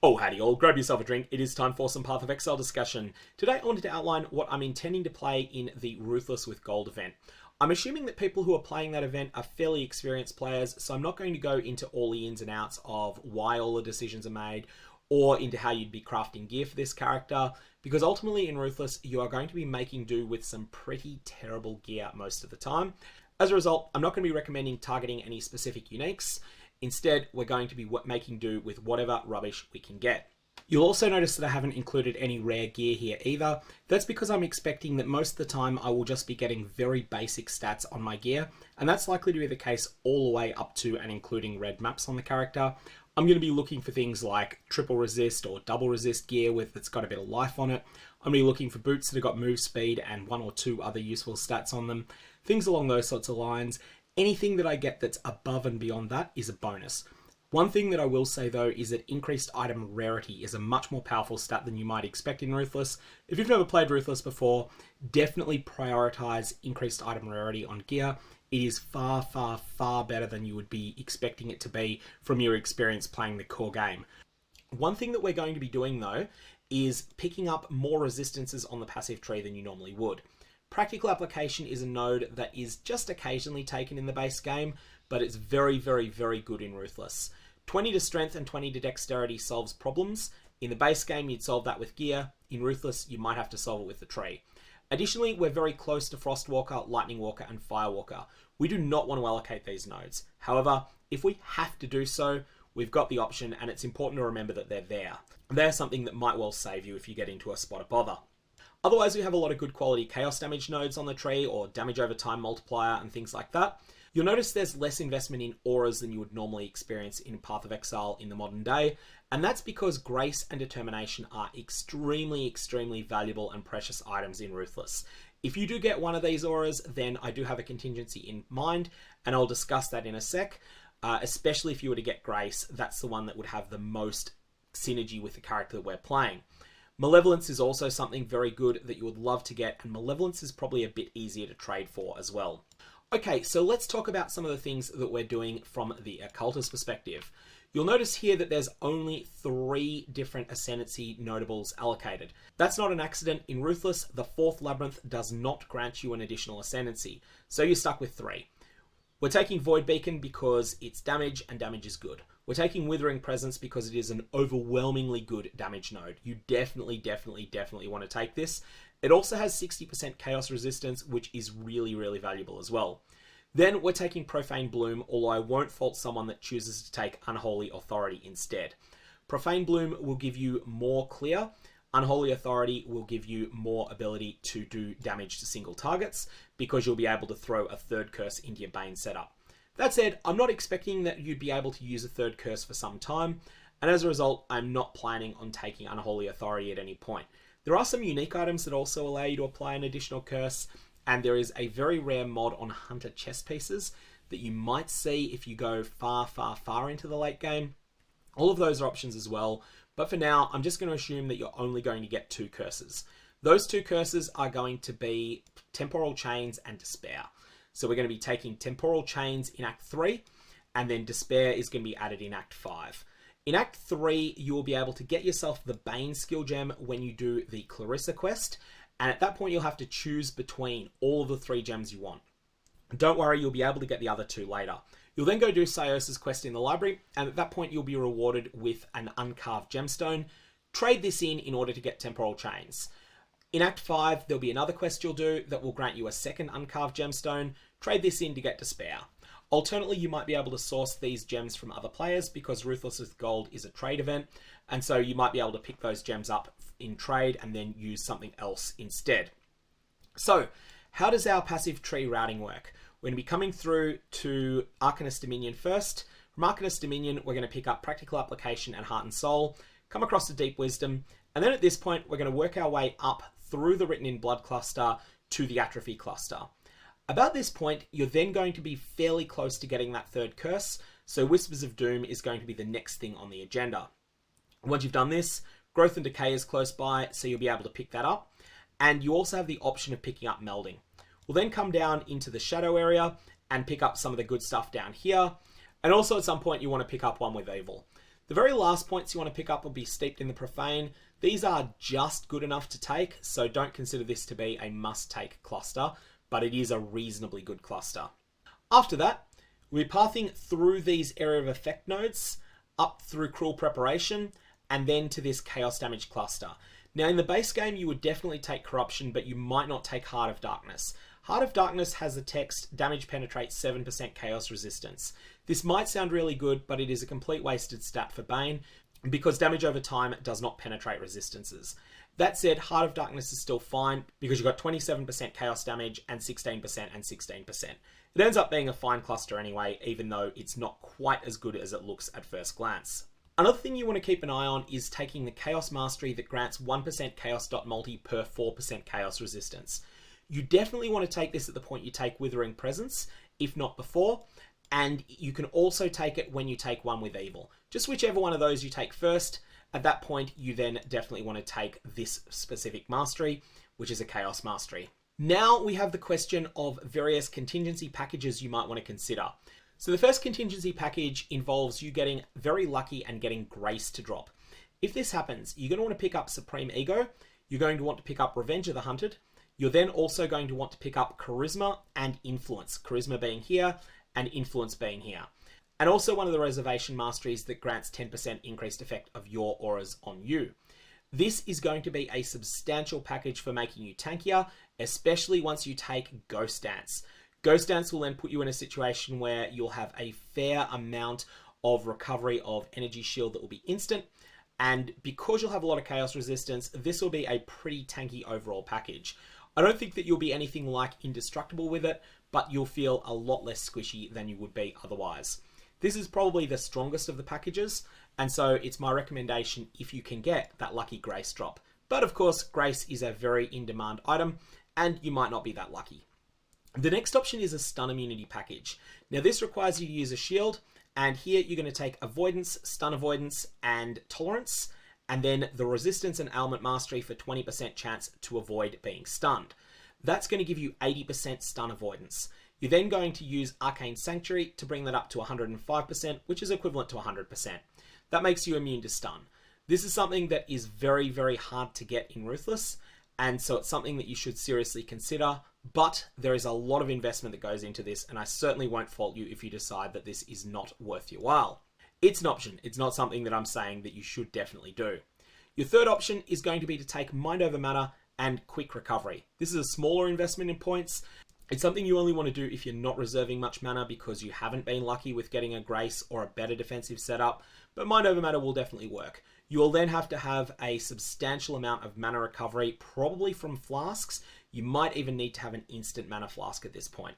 Oh, howdy all, grab yourself a drink. It is time for some Path of Exile discussion. Today I wanted to outline what I'm intending to play in the Ruthless with Gold event. I'm assuming that people who are playing that event are fairly experienced players, so I'm not going to go into all the ins and outs of why all the decisions are made, or into how you'd be crafting gear for this character, because ultimately in Ruthless you are going to be making do with some pretty terrible gear most of the time. As a result, I'm not going to be recommending targeting any specific uniques. Instead, we're going to be making do with whatever rubbish we can get. You'll also notice that I haven't included any rare gear here either. That's because I'm expecting that most of the time I will just be getting very basic stats on my gear, and that's likely to be the case all the way up to and including red maps on the character. I'm going to be looking for things like triple resist or double resist gear that's got a bit of life on it. I'm going to be looking for boots that have got move speed and one or two other useful stats on them. Things along those sorts of lines. Anything that I get that's above and beyond that is a bonus. One thing that I will say though is that increased item rarity is a much more powerful stat than you might expect in Ruthless. If you've never played Ruthless before, definitely prioritize increased item rarity on gear. It is far, far, far better than you would be expecting it to be from your experience playing the core game. One thing that we're going to be doing though is picking up more resistances on the passive tree than you normally would. Practical Application is a node that is just occasionally taken in the base game, but it's very, very, very good in Ruthless. 20 to Strength and 20 to Dexterity solves problems. In the base game, you'd solve that with gear. In Ruthless, you might have to solve it with the tree. Additionally, we're very close to Frostwalker, Lightning Walker, and Firewalker. We do not want to allocate these nodes. However, if we have to do so, we've got the option, and it's important to remember that they're there. They're something that might well save you if you get into a spot of bother. Otherwise, we have a lot of good quality chaos damage nodes on the tree, or damage over time multiplier and things like that. You'll notice there's less investment in auras than you would normally experience in Path of Exile in the modern day, and that's because Grace and Determination are extremely, extremely valuable and precious items in Ruthless. If you do get one of these auras, then I do have a contingency in mind, and I'll discuss that in a sec. Especially if you were to get Grace, that's the one that would have the most synergy with the character that we're playing. Malevolence is also something very good that you would love to get, and Malevolence is probably a bit easier to trade for as well. Okay, so let's talk about some of the things that we're doing from the Occultist perspective. You'll notice here that there's only 3 different Ascendancy notables allocated. That's not an accident. In Ruthless, the 4th Labyrinth does not grant you an additional Ascendancy, so you're stuck with 3. We're taking Void Beacon because it's damage, and damage is good. We're taking Withering Presence because it is an overwhelmingly good damage node. You definitely want to take this. It also has 60% Chaos Resistance, which is really, really valuable as well. Then we're taking Profane Bloom, although I won't fault someone that chooses to take Unholy Authority instead. Profane Bloom will give you more clear. Unholy Authority will give you more ability to do damage to single targets, because you'll be able to throw a 3rd curse into your Bane setup. That said, I'm not expecting that you'd be able to use a 3rd curse for some time, and as a result, I'm not planning on taking Unholy Authority at any point. There are some unique items that also allow you to apply an additional curse, and there is a very rare mod on Hunter chest pieces that you might see if you go far, far, far into the late game. All of those are options as well, but for now, I'm just going to assume that you're only going to get 2 curses. Those 2 curses are going to be Temporal Chains and Despair. So we're going to be taking Temporal Chains in Act 3, and then Despair is going to be added in Act 5. In Act 3, you will be able to get yourself the Bane skill gem when you do the Clarissa quest, and at that point you'll have to choose between all of the 3 gems you want. Don't worry, you'll be able to get the other 2 later. You'll then go do Sios's quest in the library, and at that point you'll be rewarded with an uncarved gemstone. Trade this in order to get Temporal Chains. In Act 5, there'll be another quest you'll do that will grant you a 2nd uncarved gemstone. Trade this in to get Despair. Alternately, you might be able to source these gems from other players because Ruthless with Gold is a trade event, and so you might be able to pick those gems up in trade and then use something else instead. So, how does our passive tree routing work? We're going to be coming through to Arcanist Dominion first. From Arcanist Dominion, we're going to pick up Practical Application and Heart and Soul, come across to Deep Wisdom, and then at this point, we're going to work our way up through the Written in Blood cluster to the Atrophy cluster. About this point, you're then going to be fairly close to getting that 3rd curse, so Whispers of Doom is going to be the next thing on the agenda. Once you've done this, Growth and Decay is close by, so you'll be able to pick that up, and you also have the option of picking up Melding. We'll then come down into the Shadow area and pick up some of the good stuff down here, and also at some point you want to pick up One with Evil. The very last points you want to pick up will be Steeped in the Profane. These are just good enough to take, so don't consider this to be a must-take cluster, but it is a reasonably good cluster. After that, we're pathing through these area of effect nodes, up through Cruel Preparation, and then to this Chaos Damage cluster. Now in the base game you would definitely take Corruption, but you might not take Heart of Darkness. Heart of Darkness has the text, damage penetrates 7% chaos resistance. This might sound really good, but it is a complete wasted stat for Bane, because damage over time does not penetrate resistances. That said, Heart of Darkness is still fine, because you've got 27% chaos damage and 16% and 16%. It ends up being a fine cluster anyway, even though it's not quite as good as it looks at first glance. Another thing you want to keep an eye on is taking the Chaos Mastery that grants 1% chaos.multi per 4% chaos resistance. You definitely want to take this at the point you take Withering Presence, if not before, and you can also take it when you take One with Evil. Just whichever one of those you take first, at that point you then definitely want to take this specific mastery, which is a Chaos Mastery. Now we have the question of various contingency packages you might want to consider. So the first contingency package involves you getting very lucky and getting Grace to drop. If this happens, you're going to want to pick up Supreme Ego, you're going to want to pick up Revenge of the Hunted, you're then also going to want to pick up Charisma and Influence, Charisma being here and Influence being here. And also one of the Reservation Masteries that grants 10% increased effect of your auras on you. This is going to be a substantial package for making you tankier, especially once you take Ghost Dance. Ghost Dance will then put you in a situation where you'll have a fair amount of recovery of energy shield that will be instant, and because you'll have a lot of chaos resistance, this will be a pretty tanky overall package. I don't think that you'll be anything like indestructible with it, but you'll feel a lot less squishy than you would be otherwise. This is probably the strongest of the packages, and so it's my recommendation if you can get that lucky Grace drop. But of course, Grace is a very in-demand item, and you might not be that lucky. The next option is a Stun Immunity package. Now this requires you to use a shield, and here you're going to take Avoidance, Stun Avoidance, and Tolerance, and then the Resistance and Ailment Mastery for 20% chance to avoid being stunned. That's going to give you 80% stun avoidance. You're then going to use Arcane Sanctuary to bring that up to 105%, which is equivalent to 100%. That makes you immune to stun. This is something that is very, very hard to get in Ruthless, and so it's something that you should seriously consider, but there is a lot of investment that goes into this, and I certainly won't fault you if you decide that this is not worth your while. It's an option. It's not something that I'm saying that you should definitely do. Your third option is going to be to take Mind Over Matter and Quick Recovery. This is a smaller investment in points. It's something you only want to do if you're not reserving much mana because you haven't been lucky with getting a Grace or a better defensive setup, but Mind Over Matter will definitely work. You will then have to have a substantial amount of mana recovery, probably from flasks. You might even need to have an instant mana flask at this point.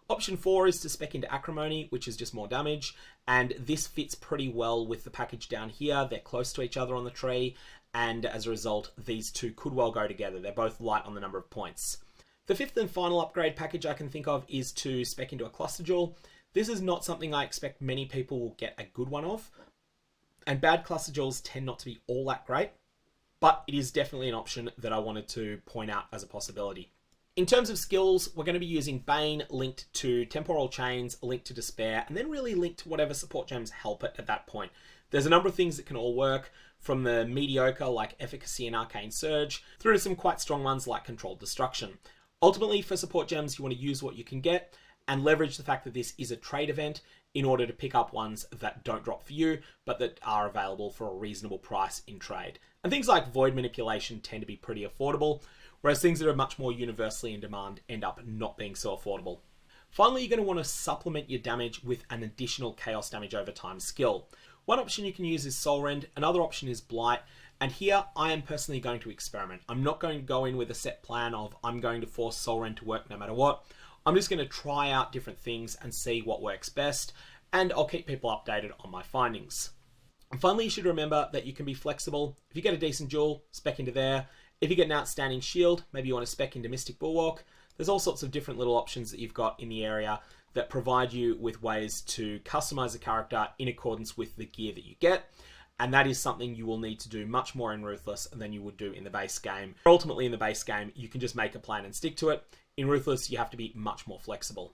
Option 4 is to spec into Acrimony, which is just more damage, and this fits pretty well with the package down here. They're close to each other on the tree, and as a result, these two could well go together. They're both light on the number of points. The fifth and final upgrade package I can think of is to spec into a Cluster Jewel. This is not something I expect many people will get a good one of, and bad Cluster Jewels tend not to be all that great, but it is definitely an option that I wanted to point out as a possibility. In terms of skills, we're going to be using Bane linked to Temporal Chains, linked to Despair, and then really linked to whatever support gems help it at that point. There's a number of things that can all work, from the mediocre like Efficacy and Arcane Surge, through to some quite strong ones like Controlled Destruction. Ultimately, for support gems, you want to use what you can get and leverage the fact that this is a trade event in order to pick up ones that don't drop for you, but that are available for a reasonable price in trade. And things like Void Manipulation tend to be pretty affordable, whereas things that are much more universally in demand end up not being so affordable. Finally, you're going to want to supplement your damage with an additional Chaos Damage over time skill. One option you can use is Soulrend, another option is Blight, and here I am personally going to experiment. I'm not going to go in with a set plan of I'm going to force Soulrend to work no matter what. I'm just going to try out different things and see what works best, and I'll keep people updated on my findings. And finally, you should remember that you can be flexible. If you get a decent jewel, spec into there. If you get an outstanding shield, maybe you want to spec into Mystic Bulwark. There's all sorts of different little options that you've got in the area that provide you with ways to customize a character in accordance with the gear that you get. And that is something you will need to do much more in Ruthless than you would do in the base game. Ultimately, in the base game, you can just make a plan and stick to it. In Ruthless, you have to be much more flexible.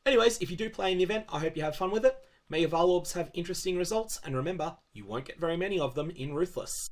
Anyways, if you do play in the event, I hope you have fun with it. May your Val Orbs have interesting results, and remember, you won't get very many of them in Ruthless.